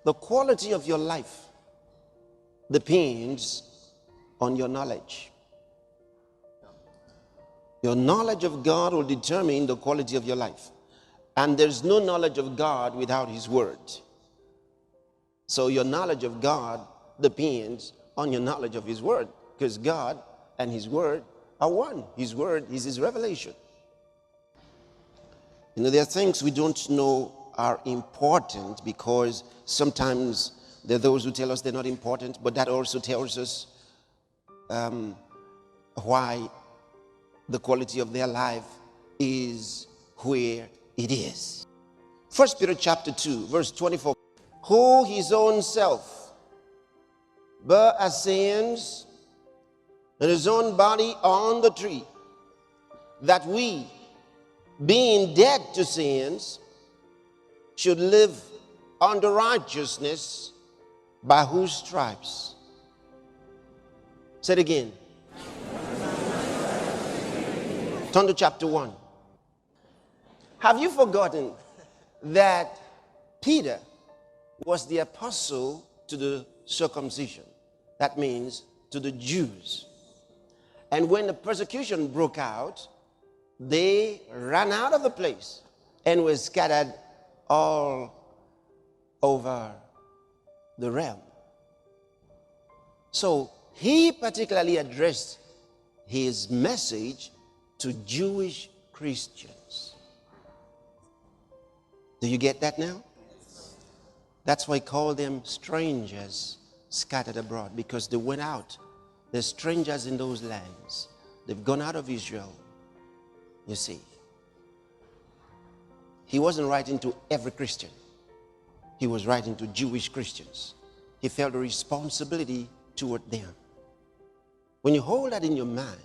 The quality of your life depends on your knowledge. Your knowledge of God will determine the quality of your life. And there's no knowledge of God without His Word. So your knowledge of God depends on your knowledge of His Word, because God and His Word are one. His Word is His revelation. You know, there are things we don't know are important, because sometimes there are those who tell us they're not important, but that also tells us why the quality of their life is where it is. 1 Peter chapter 2, verse 24. Who his own self bare our sins in his own body on the tree, that we, being dead to sins, should live unto righteousness, by whose stripes. Say it again. Turn to chapter 1. Have you forgotten that Peter was the apostle to the circumcision? That means to the Jews. And when the persecution broke out, they ran out of the place and were scattered all over the realm. So he particularly addressed his message to Jewish Christians. Do you get that now? That's why he called them strangers scattered abroad, because they went out. They're strangers in those lands. They've gone out of Israel. You see, he wasn't writing to every Christian. He was writing to Jewish Christians. He felt a responsibility toward them. When you hold that in your mind,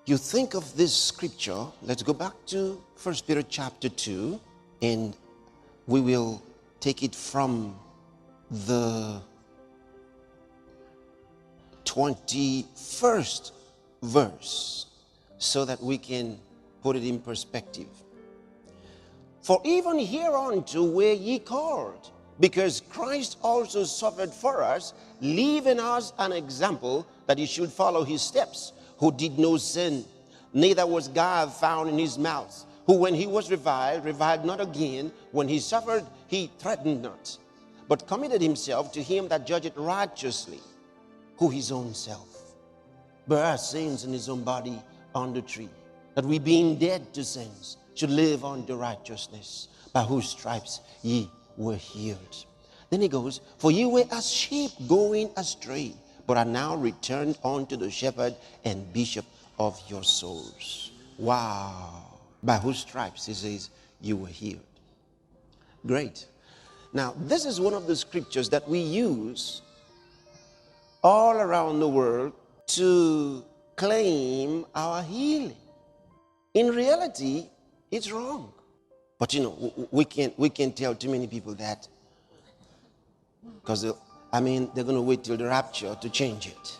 you think of this scripture. Let's go back to 1 Peter chapter 2, and we will take it from the 21st verse so that we can put it in perspective. For even hereunto were ye called, because Christ also suffered for us, leaving us an example that ye should follow his steps, who did no sin, neither was guile found in his mouth, who when he was reviled not again, when he suffered, he threatened not, but committed himself to him that judgeth righteously, who his own self bare our sins in his own body on the tree, that we being dead to sins should live unto righteousness, by whose stripes ye were healed. Then he goes, for ye were as sheep going astray, but are now returned unto the shepherd and bishop of your souls. Wow. By whose stripes, he says, you were healed. Great. Now, this is one of the scriptures that we use all around the world to claim our healing. In reality, it's wrong. But you know, we can't tell too many people that, because they're going to wait till the rapture to change it.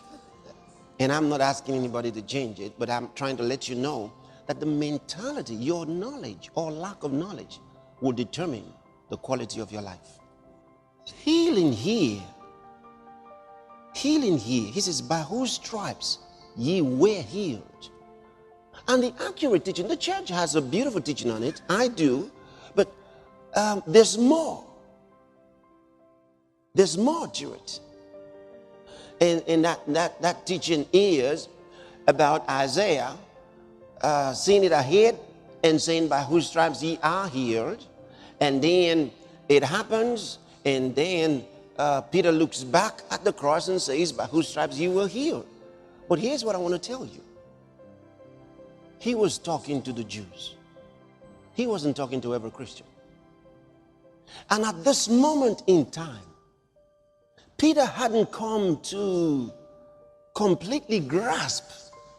And I'm not asking anybody to change it, but I'm trying to let you know that the mentality, your knowledge or lack of knowledge, will determine the quality of your life. Healing here, he says, by whose stripes ye were healed. And the accurate teaching, the church has a beautiful teaching on it. I do. But there's more. There's more to it. And that teaching is about Isaiah seeing it ahead and saying, by whose stripes ye are healed. And then it happens, and then Peter looks back at the cross and says, by whose stripes ye were healed. But here's what I want to tell you. He was talking to the Jews. He wasn't talking to every Christian. And at this moment in time, Peter hadn't come to completely grasp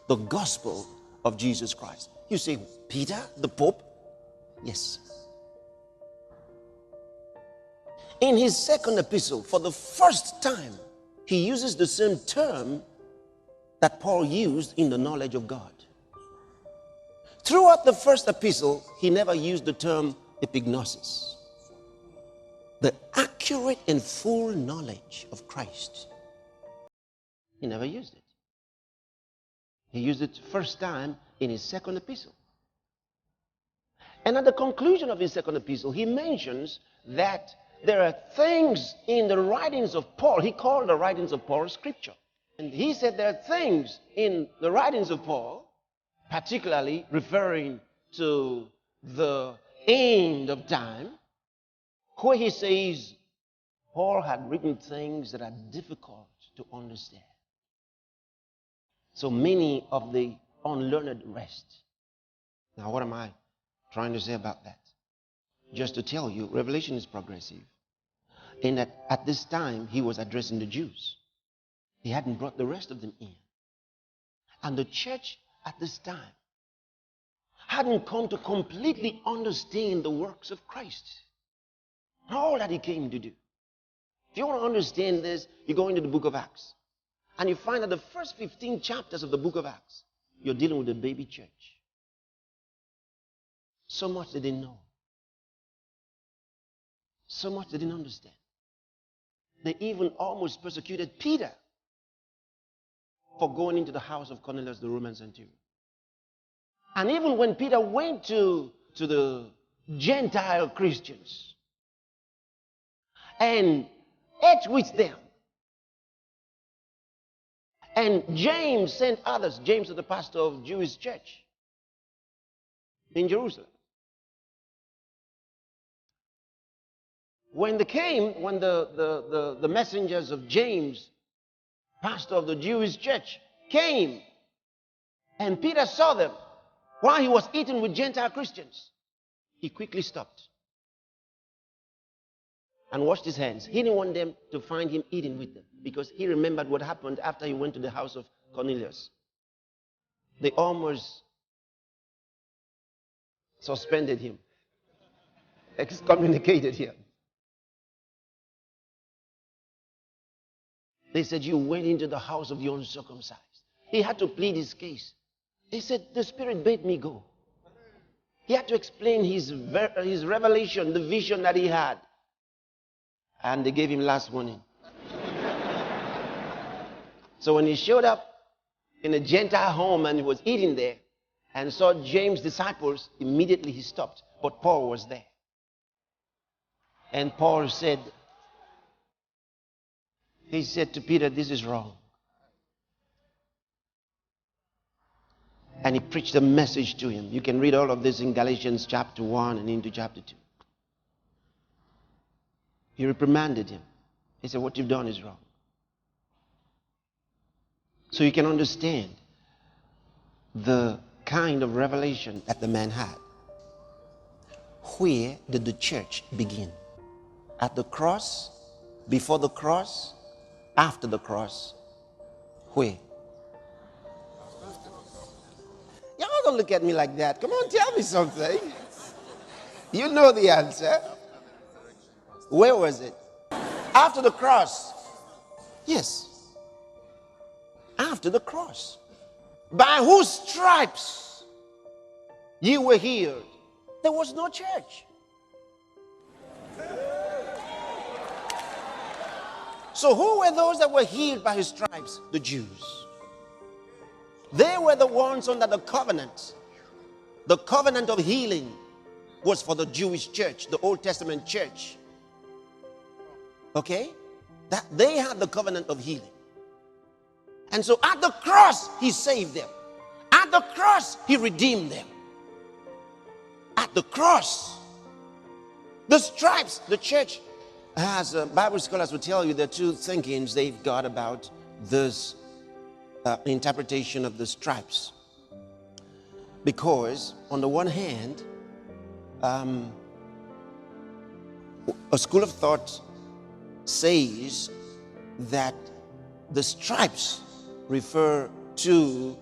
the gospel of Jesus Christ. You say, Peter, the Pope? Yes. In his second epistle, for the first time, he uses the same term that Paul used in the knowledge of God. Throughout the first epistle, he never used the term epignosis. the accurate and full knowledge of Christ. He never used it. He used it first time in his second epistle. And at the conclusion of his second epistle, he mentions that there are things in the writings of Paul. He called the writings of Paul scripture. And he said there are things in the writings of Paul, particularly referring to the end of time, where he says Paul had written things that are difficult to understand. So many of the unlearned rest. Now, what am I trying to say about that? Just to tell you, Revelation is progressive. In that at this time, he was addressing the Jews. He hadn't brought the rest of them in. And the church at this time hadn't come to completely understand the works of Christ. All that he came to do. If you want to understand this, you go into the book of Acts. And you find that the first 15 chapters of the book of Acts, you're dealing with a baby church. So much they didn't know. So much they didn't understand. They even almost persecuted Peter for going into the house of Cornelius, the Roman centurion. And even when Peter went to the Gentile Christians and ate with them, and James sent others, James was the pastor of Jewish church in Jerusalem. When the messengers of James, pastor of the Jewish church, came, and Peter saw them while he was eating with Gentile Christians, he quickly stopped and washed his hands. He didn't want them to find him eating with them because he remembered what happened after he went to the house of Cornelius. They almost suspended him, excommunicated him. They said, you went into the house of the uncircumcised. He had to plead his case. They said, the Spirit bade me go. He had to explain his revelation, the vision that he had. And they gave him last warning. So when he showed up in a Gentile home and he was eating there and saw James' disciples, immediately he stopped. But Paul was there. And Paul said, he said to Peter, this is wrong. And he preached a message to him. You can read all of this in Galatians chapter 1 and into chapter 2. He reprimanded him. He said, what you've done is wrong. So you can understand the kind of revelation that the man had. Where did the church begin? At the cross? Before the cross? After the cross? Where? Y'all don't look at me like that. Come on, tell me something. You know the answer. Where was it? After the cross. Yes. After the cross. By whose stripes you were healed. There was no church. So who were those that were healed by his stripes? The Jews. They were the ones under the covenant. The covenant of healing was for the Jewish church, the Old Testament church. Okay? That they had the covenant of healing. And so at the cross, he saved them. At the cross, he redeemed them. At the cross, the stripes, the church has, Bible scholars will tell you there are two thinkings they've got about this interpretation of the stripes. Because on the one hand, a school of thought says that the stripes refer to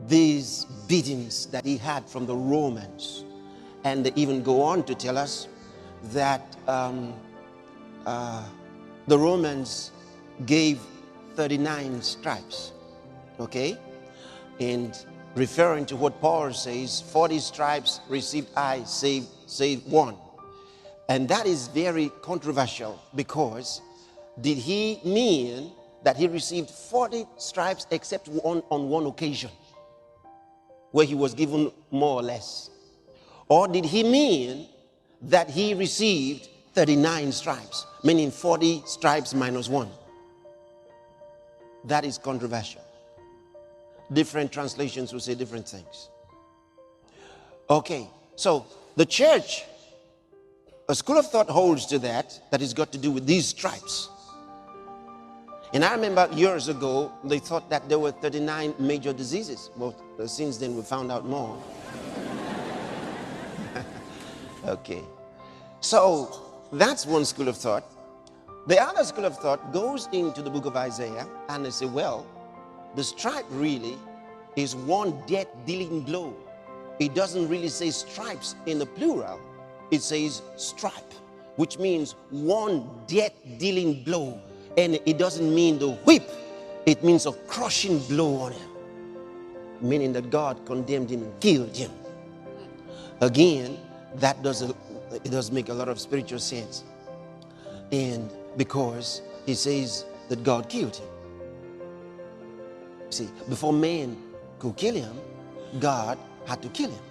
these beatings that he had from the Romans. And they even go on to tell us that the Romans gave 39 stripes. Okay? And referring to what Paul says, 40 stripes received I, save one. And that is very controversial, because did he mean that he received 40 stripes except on one occasion, where he was given more or less? Or did he mean that he received 39 stripes, meaning 40 stripes minus one? That is controversial. Different translations will say different things. Okay, so the church, a school of thought holds to that it's got to do with these stripes. And I remember years ago, they thought that there were 39 major diseases. Well, since then we found out more. Okay, so that's one school of thought. The other school of thought goes into the book of Isaiah, and they say, well, the stripe really is one death-dealing blow. It doesn't really say stripes in the plural. It says stripe, which means one death-dealing blow. And it doesn't mean the whip. It means a crushing blow on him, meaning that God condemned him and killed him. Again, it does make a lot of spiritual sense. And because he says that God killed him. See, before man could kill him, God had to kill him.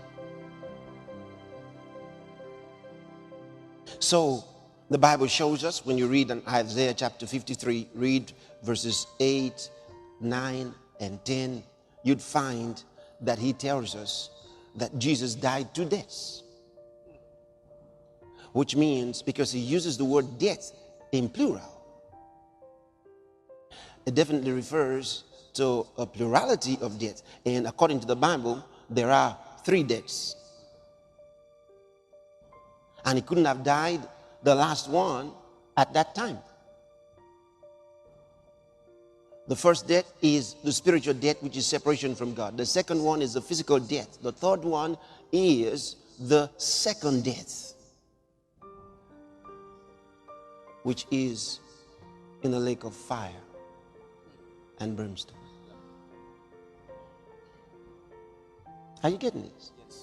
So the Bible shows us, when you read in Isaiah chapter 53, read verses 8, 9, and 10, you'd find that he tells us that Jesus died two deaths. Which means, because he uses the word death in plural, it definitely refers to a plurality of deaths. And according to the Bible, there are 3 deaths. And he couldn't have died the last one at that time. The first death is the spiritual death, which is separation from God. The second one is the physical death. The third one is the second death, which is in the lake of fire and brimstone. Are you getting this?